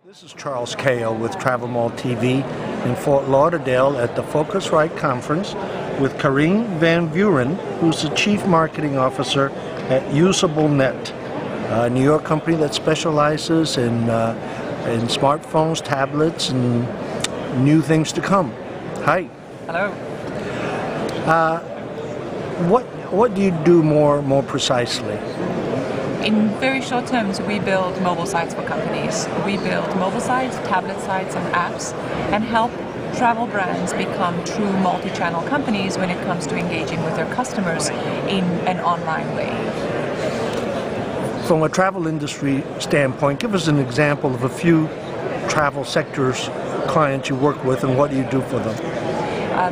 This is Charles Kao with TravelMole TV in Fort Lauderdale at the PhoCusWright Conference with Carin Van Vuuren, who's the Chief Marketing Officer at Usablenet, a New York company that specializes in smartphones, tablets, and new things to come. Hi. Hello. What do you do more precisely? In very short terms, we build mobile sites for companies. We build mobile sites, tablet sites, and apps, and help travel brands become true multi-channel companies when it comes to engaging with their customers in an online way. From a travel industry standpoint, give us an example of a few travel sectors, clients you work with, and what do you do for them?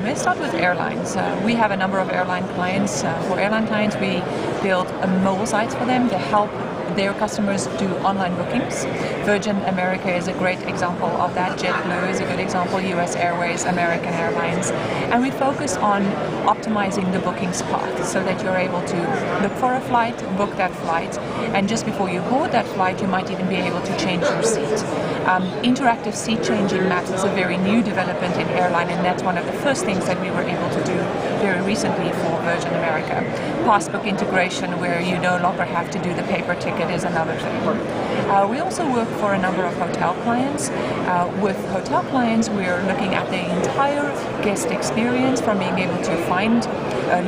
Let's start with airlines. We have a number of airline clients. For airline clients, we build mobile sites for them to help their customers do online bookings. Virgin America is a great example of that. JetBlue is a good example. US Airways, American Airlines. And we focus on optimizing the bookings path so that you're able to look for a flight, book that flight, and just before you board that flight, you might even be able to change your seat. Interactive seat changing maps is a very new development in airline, and that's one of the first things that we were able to do very recently for Virgin America. Passbook integration, where you no longer have to do the paper ticket, is another thing. We also work for a number of hotel clients. With hotel clients, we're looking at the entire guest experience, from being able to find,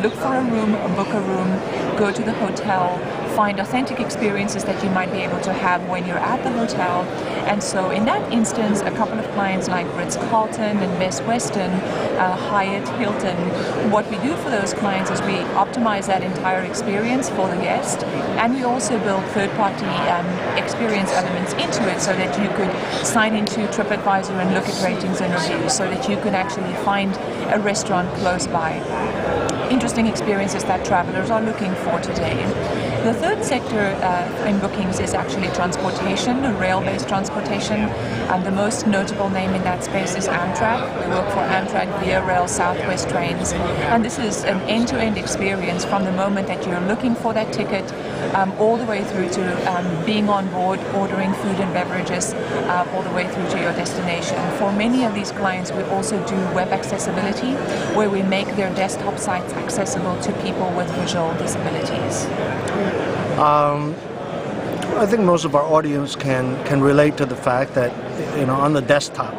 look for a room, book a room, go to the hotel, find authentic experiences that you might be able to have when you're at the hotel. And so in that instance, a couple of clients like Ritz-Carlton and Best Western, Hyatt, Hilton, what we do for those clients is we optimize that entire experience for the guest, and we also build third-party experience elements into it so that you could sign into TripAdvisor and look at ratings and reviews so that you could actually find a restaurant close by. Interesting experiences that travelers are looking for today. The third sector in bookings is actually transportation, rail-based transportation. And the most notable name in that space is Amtrak. We work for Amtrak Via Rail Southwest trains. And this is an end-to-end experience from the moment that you're looking for that ticket all the way through to being on board, ordering food and beverages, all the way through to your destination. For many of these clients, we also do web accessibility, where we make their desktop sites accessible to people with visual disabilities. I think most of our audience can relate to the fact that, on the desktop,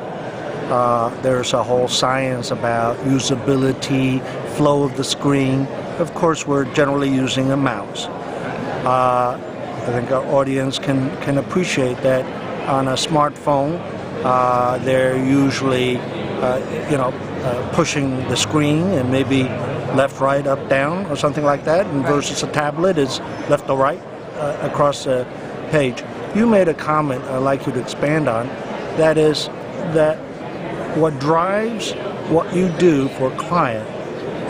there's a whole science about usability, flow of the screen. Of course, we're generally using a mouse. I think our audience can appreciate that on a smartphone, they're usually, pushing the screen and maybe left, right, up, down, or something like that, and versus a tablet is left or right across the page. You made a comment I'd like you to expand on. That is that what drives what you do for a client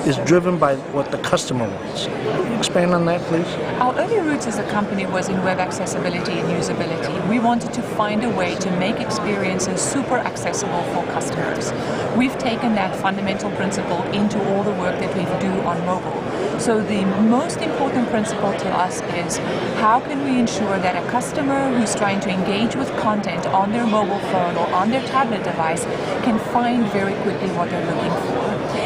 is driven by what the customer wants. Can you expand on that, please? Our early roots as a company was in web accessibility and usability. We wanted to find a way to make experiences super accessible for customers. We've taken that fundamental principle into all the work that we do on mobile. So the most important principle to us is, how can we ensure that a customer who's trying to engage with content on their mobile phone or on their tablet device can find very quickly what they're looking for.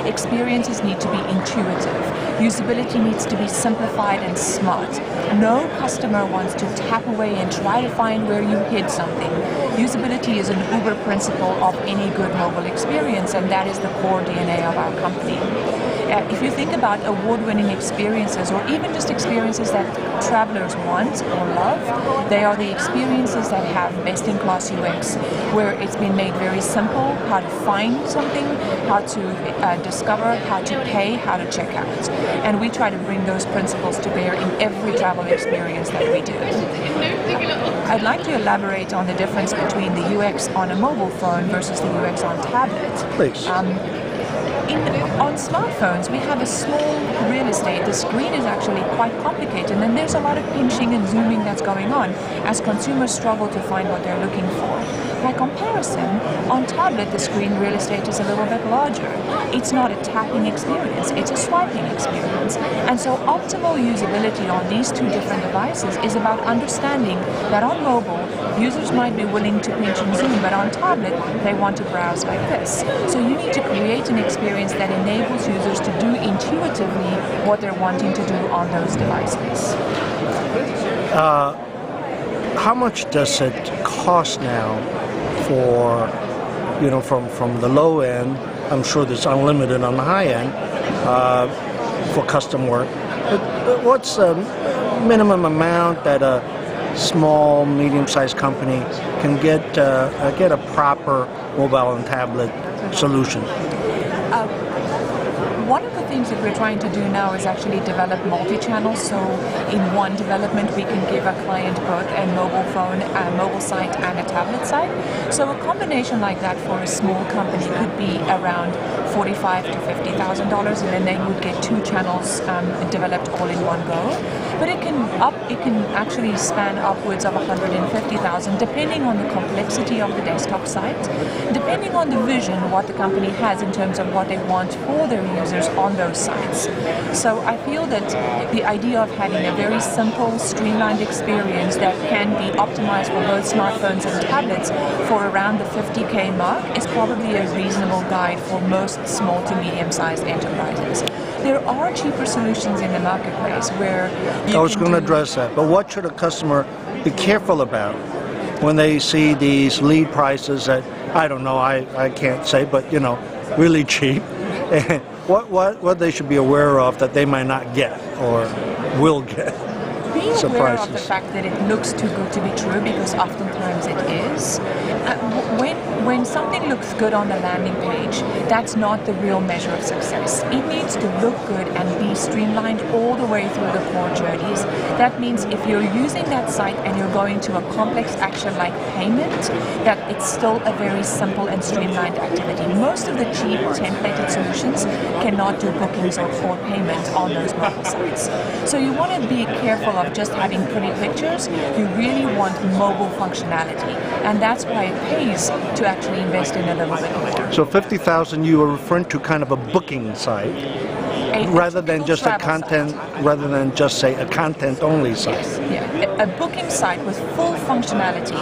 Experiences need to be intuitive. Usability needs to be simplified and smart. No customer wants to tap away and try to find where you hid something. Usability is an uber principle of any good mobile experience, and that is the core DNA of our company. If you think about award-winning experiences, or even just experiences that travelers want or love, they are the experiences that have best-in-class UX, where it's been made very simple how to find something, how to discover, how to pay, how to check out. And we try to bring those principles to bear in every travel experience that we do. I'd like to elaborate on the difference between the UX on a mobile phone versus the UX on tablets. Please. On smartphones, we have a small real estate. The screen is actually quite complicated, and then there's a lot of pinching and zooming that's going on as consumers struggle to find what they're looking for. By comparison, on tablet the screen real estate is a little bit larger. It's not a tapping experience, it's a swiping experience. And so optimal usability on these two different devices is about understanding that on mobile, users might be willing to pinch and zoom, but on tablet, they want to browse like this. So you need to create an experience that enables users to do intuitively what they're wanting to do on those devices. How much does it cost now for, from the low end? I'm sure there's unlimited on the high end for custom work. But what's the minimum amount that a small, medium-sized company can get a proper mobile and tablet solution? One of the things that we're trying to do now is actually develop multi-channels. So in one development, we can give a client both a mobile phone, a mobile site, and a tablet site. So a combination like that for a small company could be around $45,000 to $50,000, and then they would get two channels developed all in one go. But it can actually span upwards of $150,000, depending on the complexity of the desktop site, depending on the vision, what the company has in terms of what they want for their users on those sites. So I feel that the idea of having a very simple, streamlined experience that can be optimized for both smartphones and tablets for around the $50K mark is probably a reasonable guide for most small to medium-sized enterprises. There are cheaper solutions in the marketplace where I was going to address that, but what should a customer be careful about when they see these lead prices that, I don't know, I can't say, but really cheap? What they should be aware of that they might not get or will get? Be aware of the fact that it looks too good to be true, because oftentimes it is. When something looks good on the landing page, that's not the real measure of success. It needs to look good and be streamlined all the way through the core journeys. That means if you're using that site and you're going to a complex action like payment, that it's still a very simple and streamlined activity. Most of the cheap templated solutions cannot do bookings or payment on those mobile sites. So you want to be careful of just having pretty pictures. You really want mobile functionality, and that's why it pays to actually invest in a little bit more. So 50,000, you were referring to kind of a booking site, rather than just a content, rather than just say a content-only site. Yes, yeah. A booking site with full functionality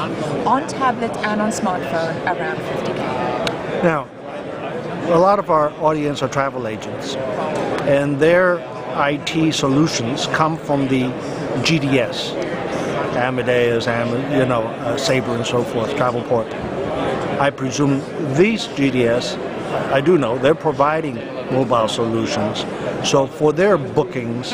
on tablet and on smartphone around 50K. Now, a lot of our audience are travel agents, and their IT solutions come from the GDS, Amadeus, Sabre and so forth, Travelport. I presume these GDS, I do know, they're providing mobile solutions. So for their bookings,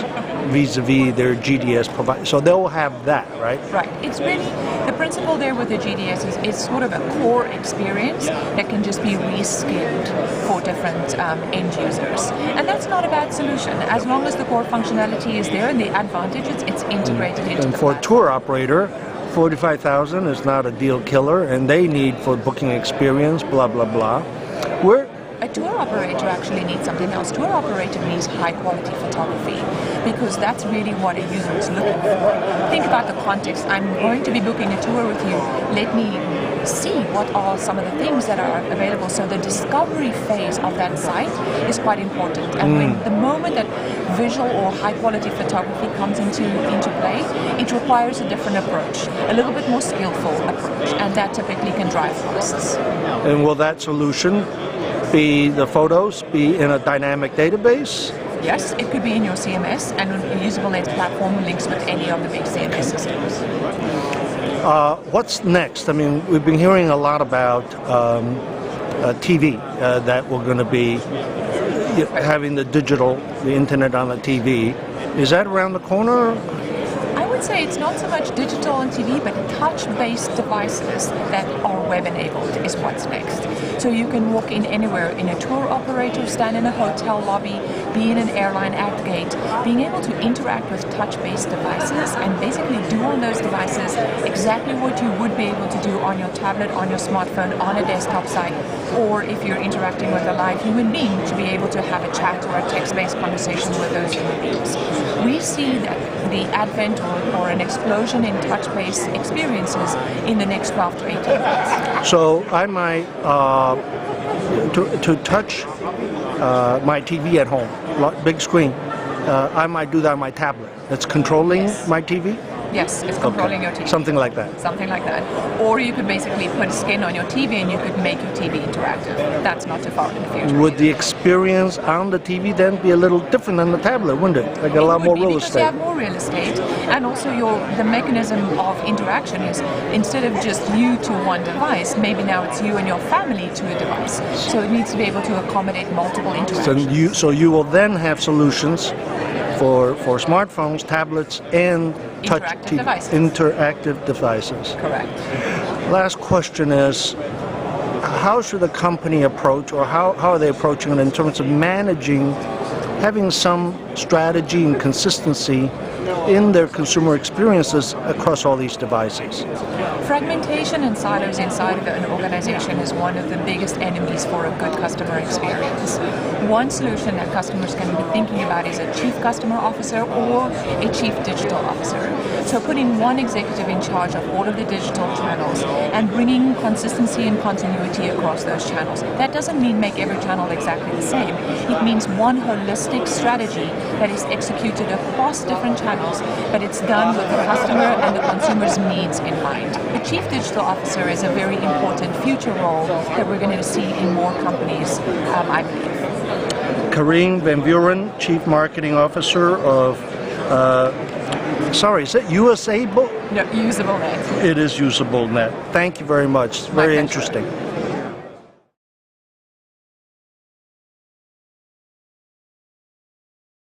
vis-a-vis their GDS provide, so they'll have that, right? Right. It's really, the principle there with the GDS is it's sort of a core experience that can just be reskinned for different end users. And that's not a bad solution. As long as the core functionality is there and the advantage, it's integrated into and the for platform. a tour operator, 45,000 is not a deal killer, and they need for booking experience, blah, blah, blah. A tour operator actually needs something else. Tour operator needs high quality photography, because that's really what a user is looking for. Think about the context. I'm going to be booking a tour with you. Let me see what are some of the things that are available. So the discovery phase of that site is quite important. And when the moment that visual or high quality photography comes into play, it requires a different approach, a little bit more skillful approach, and that typically can drive costs. And will that solution be the photos be in a dynamic database? Yes, it could be in your CMS, and the Usablenet platform links with any of the big CMS systems. What's next? I mean, we've been hearing a lot about TV, that we're going to be having the internet on the TV. Is that around the corner? I would say it's not so much digital on TV, but touch-based devices that are web-enabled is what's next. So you can walk in anywhere, in a tour operator, stand in a hotel lobby, be in an airline at gate, being able to interact with touch-based devices and basically do on those devices exactly what you would be able to do on your tablet, on your smartphone, on a desktop site, or if you're interacting with a live human being, to be able to have a chat or a text-based conversation with those human beings. We see that the advent or an explosion in touch-based experiences in the next 12 to 18 months. So I might, to touch my TV at home, big screen, I might do that on my tablet. That's controlling my TV? Yes, it's controlling your TV. Something like that. Something like that. Or you could basically put a skin on your TV and you could make your TV interactive. That's not too far in the future. Would the experience on the TV then be a little different than the tablet, wouldn't it? Like a lot more real estate. You have more real estate, and also the mechanism of interaction is instead of just you to one device, maybe now it's you and your family to a device. So it needs to be able to accommodate multiple interactions. So you will then have solutions for smartphones, tablets, and interactive devices. Correct. Last question is, how should a company approach, or how are they approaching it in terms of managing, having some strategy and consistency in their consumer experiences across all these devices? Fragmentation and silos inside of an organization is one of the biggest enemies for a good customer experience. One solution that customers can be thinking about is a chief customer officer or a chief digital officer. So putting one executive in charge of all of the digital channels and bringing consistency and continuity across those channels. That doesn't mean make every channel exactly the same. It means one holistic strategy that is executed across different channels, but it's done with the customer and the consumer's needs in mind. The Chief Digital Officer is a very important future role that we're going to see in more companies, I believe. Carin Van Vuuren, Chief Marketing Officer of, is it Usablenet? No, Usablenet. It is Usablenet. Thank you very much. It's very interesting.